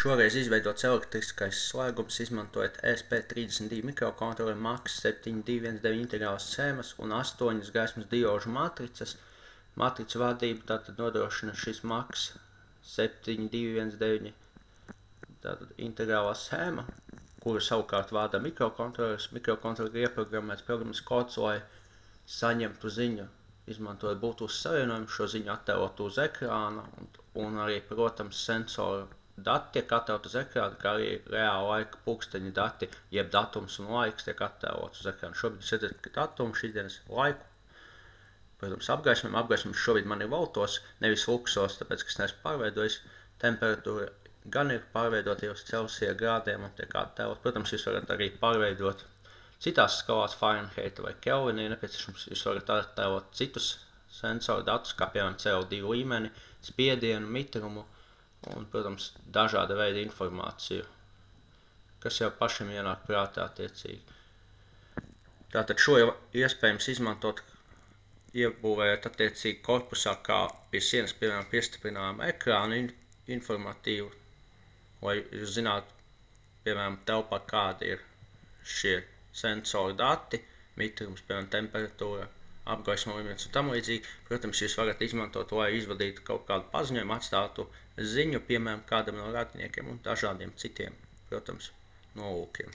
Šoreiz izveidots elektriskais slēgums, izmantojot ESP32 mikrokontroleru MAX 7219 integrālas schēmas un 8 gaismas diožu matricas. Matricu vadību tātad nodrošina šis MAX 7219 tātad integrālā schēma, kuru savukārt vada mikrokontroleris. Mikrokontroleri ieprogrammēts programmas kods, lai saņemtu ziņu, izmantojot Bluetooth savienojumu, šo ziņu attēlot uz ekrāna un arī, protams, sensoru dati tiek attēlot uz ekrāna, kā arī reāla laika pulksteņa dati, jeb datums un laiks tiek attēlots uz ekrāna. Šobrīd es redzētu, ka datumu šīs dienas laiku, protams, apgaismojums šobrīd man ir voltos, nevis luksos, tāpēc, ka es neesmu pārveidojis. Temperatūra gan ir pārveidota uz Celsija grādiem un tiek attēlot. Protams, jūs varat arī pārveidot citās skalās Fahrenheita vai Kelvina, ja nepieciešams, jūs varat attēlot citus sensoru datus, kā piemēram CO2 līmeni, spiedienu, mitrumu, un, protams, dažāda veida informāciju, kas jau pašiem ienāk prātā attiecīgi. Tātad šo jau iespējams izmantot, iebūvējot attiecīgi korpusā, kā pie sienas, piemēram, piestiprinājumu ekrānu informatīvu, lai jūs zinātu, piemēram, telpā kādi ir šie sensoru dati, mitrums, piemēram, temperatūra, apgaisma līmenis un tam līdzīgi. Protams, jūs varat izmantot, lai izvadītu kaut kādu paziņojumu, atstātu ziņu, piemēram, kādam no radiniekiem un dažādiem citiem, protams, nolūkiem.